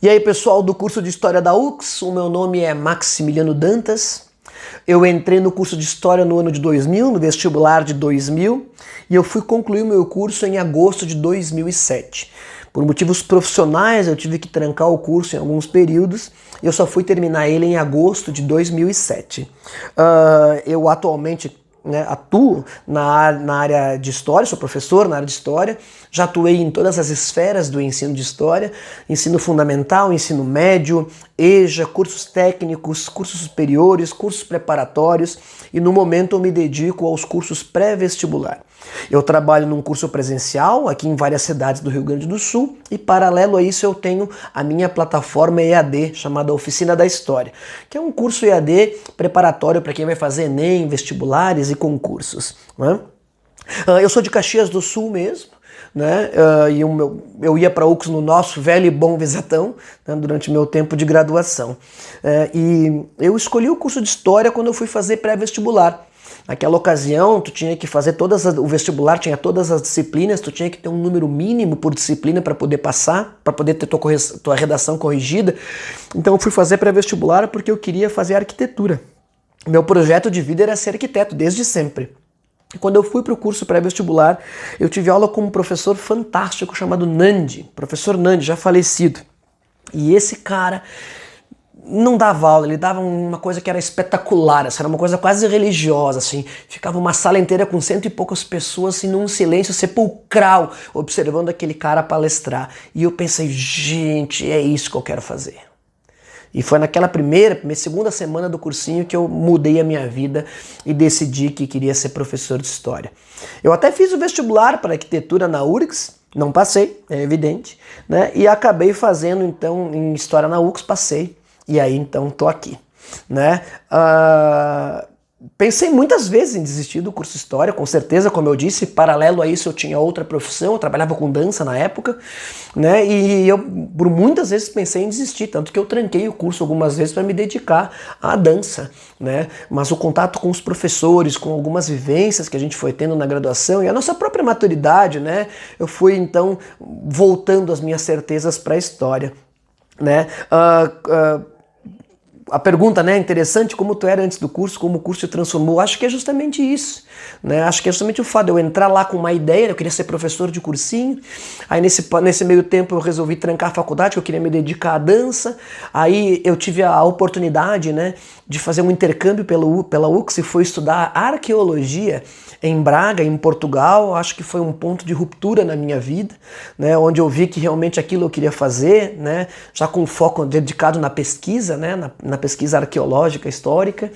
E aí, pessoal do curso de História da UX, o meu nome é Maximiliano Dantas. Eu entrei no curso de História no ano de 2000, no vestibular de 2000, e eu fui concluir o meu curso em agosto de 2007. Por motivos profissionais, eu tive que trancar o curso em alguns períodos, e eu só fui terminar ele em agosto de 2007. Eu atualmente atuo na área de História, sou professor na área de História, já atuei em todas as esferas do ensino de História, ensino fundamental, ensino médio, EJA, cursos técnicos, cursos superiores, cursos preparatórios, e no momento eu me dedico aos cursos pré-vestibular. Eu trabalho num curso presencial aqui em várias cidades do Rio Grande do Sul e paralelo a isso eu tenho a minha plataforma EAD chamada Oficina da História, que é um curso EAD preparatório para quem vai fazer ENEM, vestibulares e concursos, né? Eu sou de Caxias do Sul mesmo, né? E eu ia para a UX no nosso velho e bom Visatão, né, durante meu tempo de graduação. E eu escolhi o curso de História quando eu fui fazer pré-vestibular. Naquela ocasião, tu tinha que fazer o vestibular tinha todas as disciplinas, tu tinha que ter um número mínimo por disciplina para poder passar, para poder ter tua redação corrigida. Então eu fui fazer pré-vestibular porque eu queria fazer arquitetura. Meu projeto de vida era ser arquiteto, desde sempre. Quando eu fui para o curso pré-vestibular, eu tive aula com um professor fantástico chamado Nandi, professor Nandi, já falecido. E esse cara não dava aula, ele dava uma coisa que era espetacular, assim, era uma coisa quase religiosa, assim. Ficava uma sala inteira com 100 e poucas pessoas, assim, num silêncio sepulcral, observando aquele cara palestrar. E eu pensei, gente, é isso que eu quero fazer. E foi naquela segunda semana do cursinho que eu mudei a minha vida e decidi que queria ser professor de História. Eu até fiz o vestibular para arquitetura na URGS, não passei, é evidente, né? E acabei fazendo, então, em História na UX, passei. E aí, então, tô aqui, né? Pensei muitas vezes em desistir do curso de História, com certeza, como eu disse, paralelo a isso eu tinha outra profissão, eu trabalhava com dança na época, né? E eu por muitas vezes pensei em desistir, tanto que eu tranquei o curso algumas vezes para me dedicar à dança, né? Mas o contato com os professores, com algumas vivências que a gente foi tendo na graduação e a nossa própria maturidade, né? Eu fui então voltando as minhas certezas para a História, né? A pergunta, né, interessante, como tu era antes do curso, como o curso te transformou, acho que é justamente isso, né? Acho que é justamente o fato de eu entrar lá com uma ideia, eu queria ser professor de cursinho, aí nesse meio tempo eu resolvi trancar a faculdade, eu queria me dedicar à dança, aí eu tive a oportunidade, né, de fazer um intercâmbio pela UX e fui estudar arqueologia em Braga, em Portugal. Acho que foi um ponto de ruptura na minha vida, né, onde eu vi que realmente aquilo eu queria fazer, né, já com foco dedicado na pesquisa, né, na pesquisa arqueológica, histórica,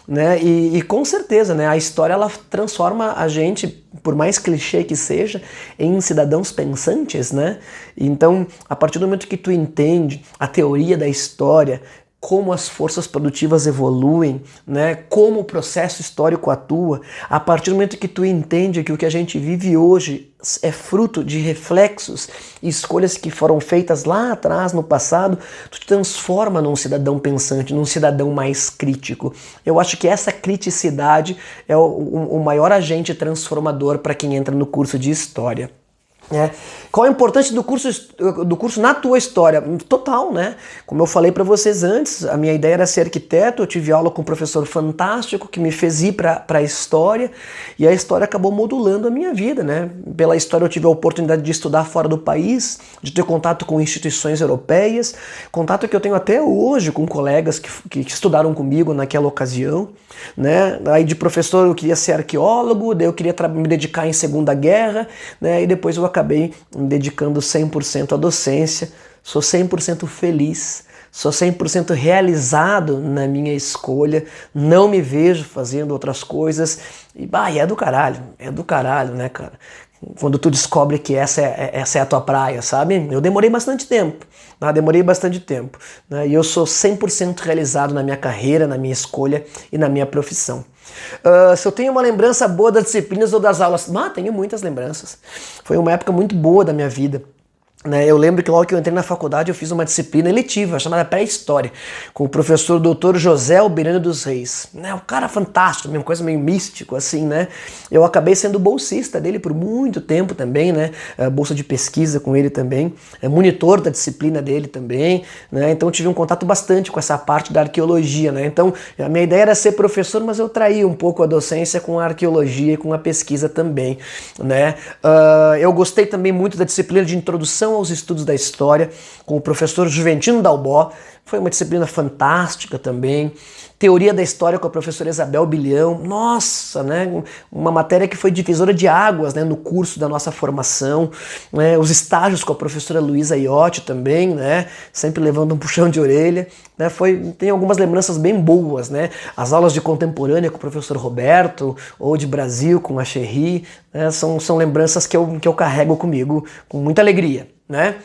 né, e com certeza, né, a história ela transforma a gente, por mais clichê que seja, em cidadãos pensantes, né? Então, a partir do momento que tu entende a teoria da história, como as forças produtivas evoluem, né? Como o processo histórico atua, a partir do momento que tu entende que o que a gente vive hoje é fruto de reflexos e escolhas que foram feitas lá atrás, no passado, tu te transforma num cidadão pensante, num cidadão mais crítico. Eu acho que essa criticidade é o maior agente transformador para quem entra no curso de História. Qual a importância do curso na tua história? Total, né? Como eu falei para vocês antes, a minha ideia era ser arquiteto, eu tive aula com um professor fantástico que me fez ir para a história e a história acabou modulando a minha vida, né? Pela história eu tive a oportunidade de estudar fora do país, de ter contato com instituições europeias, contato que eu tenho até hoje com colegas que estudaram comigo naquela ocasião, né? Aí de professor eu queria ser arqueólogo, daí eu queria me dedicar em Segunda Guerra, né? E depois eu acabei me dedicando 100% à docência, sou 100% feliz, sou 100% realizado na minha escolha, não me vejo fazendo outras coisas, e é do caralho, né, cara? Quando tu descobre que essa é a tua praia, sabe? Eu demorei bastante tempo, né? E eu sou 100% realizado na minha carreira, na minha escolha e na minha profissão. Se eu tenho uma lembrança boa das disciplinas ou das aulas, tenho muitas lembranças. Foi uma época muito boa da minha vida. né? Eu lembro que logo que eu entrei na faculdade eu fiz uma disciplina eletiva chamada Pré-História com o professor Dr. José Alberiano dos Reis, né? Um cara fantástico, uma coisa meio místico assim, né? Eu acabei sendo bolsista dele por muito tempo também, né? Bolsa de pesquisa com ele também, monitor da disciplina dele também, né? Então eu tive um contato bastante com essa parte da arqueologia, né? Então a minha ideia era ser professor, mas eu traí um pouco a docência com a arqueologia e com a pesquisa também, né? Eu gostei também muito da disciplina de introdução aos estudos da história, com o professor Juventino Dalbó, foi uma disciplina fantástica também. Teoria da História com a professora Isabel Bilhão, nossa, né? Uma matéria que foi divisora de águas, né? No curso da nossa formação, né? Os estágios com a professora Luísa Iotti também, né? Sempre levando um puxão de orelha, né? Tem algumas lembranças bem boas, né? As aulas de contemporânea com o professor Roberto, ou de Brasil com a Cherry, né? São lembranças que eu carrego comigo com muita alegria, né?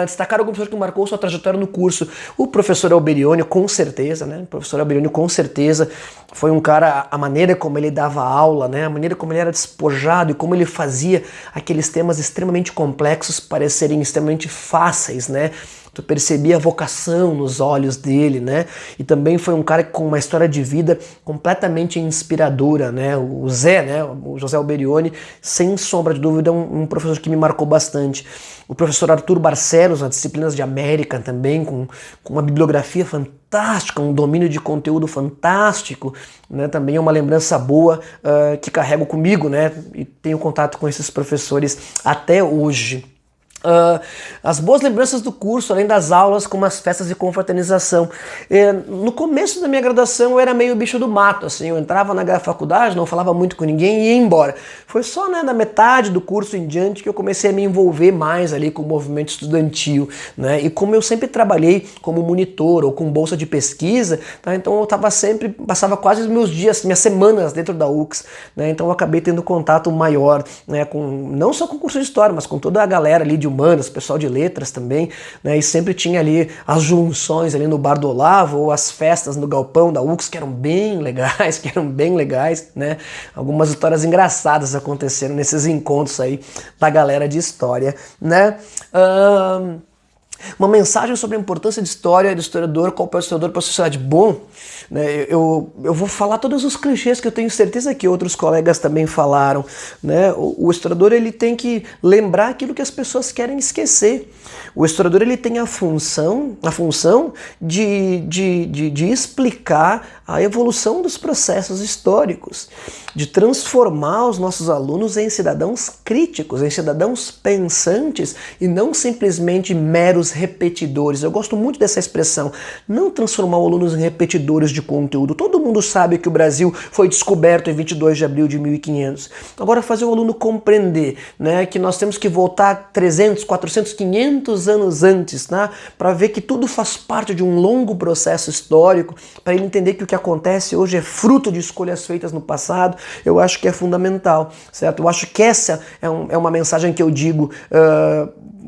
Destacar algum professor que marcou sua trajetória no curso. O professor Alberione, com certeza, né? O professor Alberione, com certeza, foi um cara, a maneira como ele dava aula, né? A maneira como ele era despojado e como ele fazia aqueles temas extremamente complexos parecerem extremamente fáceis, né? Tu percebia a vocação nos olhos dele, né? E também foi um cara com uma história de vida completamente inspiradora, né? O Zé, né? O José Alberione, sem sombra de dúvida, um professor que me marcou bastante. O professor Arthur Barcelos, nas disciplinas de América também, com uma bibliografia fantástica, um domínio de conteúdo fantástico, né? Também é uma lembrança boa que carrego comigo, né? E tenho contato com esses professores até hoje. As boas lembranças do curso, além das aulas, como as festas de confraternização. No começo da minha graduação eu era meio bicho do mato, assim, eu entrava na faculdade, não falava muito com ninguém e ia embora. Foi só, né, na metade do curso em diante que eu comecei a me envolver mais ali com o movimento estudantil, né? E como eu sempre trabalhei como monitor ou com bolsa de pesquisa, tá? Então eu passava quase os meus dias, minhas semanas dentro da UX, né? Então eu acabei tendo contato maior, né, não só com o curso de História, mas com toda a galera ali de humanas, pessoal de letras também, né? E sempre tinha ali as junções ali no Bar do Olavo ou as festas no galpão da UX que eram bem legais, né? Algumas histórias engraçadas aconteceram nesses encontros aí da galera de história, né? Uma mensagem sobre a importância de história, do historiador, qual é o historiador para a sociedade. Bom, né, eu vou falar todos os clichês que eu tenho certeza que outros colegas também falaram, né? O historiador ele tem que lembrar aquilo que as pessoas querem esquecer. O historiador ele tem a função de explicar a evolução dos processos históricos, de transformar os nossos alunos em cidadãos críticos, em cidadãos pensantes e não simplesmente meros repetidores. Eu gosto muito dessa expressão, não transformar os alunos em repetidores de conteúdo. Todo mundo sabe que o Brasil foi descoberto em 22 de abril de 1500. Agora fazer o aluno compreender, né, que nós temos que voltar 300, 400, 500 anos antes, né, para ver que tudo faz parte de um longo processo histórico, para ele entender que o que acontece hoje é fruto de escolhas feitas no passado. Eu acho que é fundamental, certo? Eu acho que essa é uma mensagem que eu digo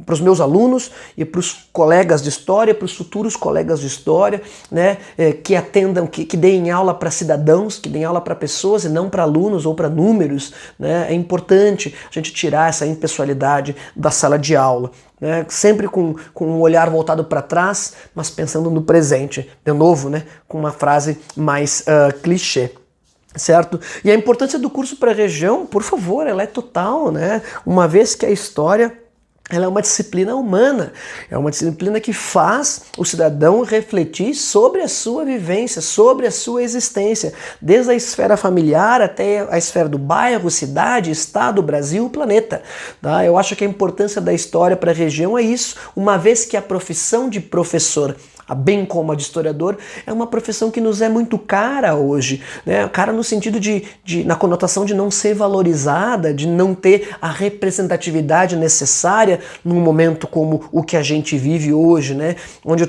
para os meus alunos e para os colegas de história, para os futuros colegas de história, né, que atendam, que deem aula para cidadãos, que deem aula para pessoas e não para alunos ou para números, né? É importante a gente tirar essa impessoalidade da sala de aula, né? Sempre com um olhar voltado para trás, mas pensando no presente. De novo, né, com uma frase mais clichê. Certo? E a importância do curso para a região, por favor, ela é total, né? Uma vez que a história ela é uma disciplina humana, é uma disciplina que faz o cidadão refletir sobre a sua vivência, sobre a sua existência, desde a esfera familiar até a esfera do bairro, cidade, estado, Brasil, planeta. Tá? Eu acho que a importância da história para a região é isso, uma vez que a profissão de professor, bem como a de historiador, é uma profissão que nos é muito cara hoje, né? Cara no sentido na conotação de não ser valorizada, de não ter a representatividade necessária num momento como o que a gente vive hoje, né? Onde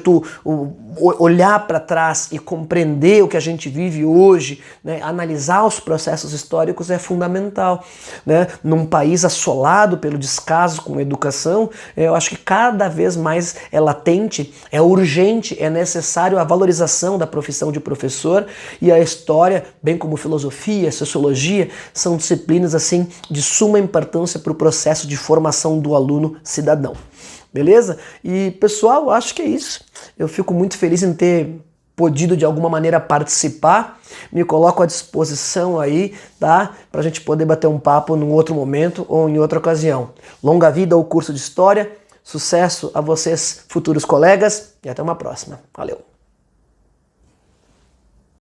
olhar para trás e compreender o que a gente vive hoje, né? Analisar os processos históricos é fundamental, né? Num país assolado pelo descaso com a educação, eu acho que cada vez mais é latente, é urgente, é necessário a valorização da profissão de professor, e a história, bem como filosofia, sociologia, são disciplinas assim de suma importância para o processo de formação do aluno cidadão. beleza? E pessoal, acho que é isso. Eu fico muito feliz em ter podido de alguma maneira participar, me coloco à disposição aí, tá? Pra gente poder bater um papo num outro momento ou em outra ocasião. Longa vida ao curso de História, sucesso a vocês, futuros colegas, e até uma próxima. Valeu!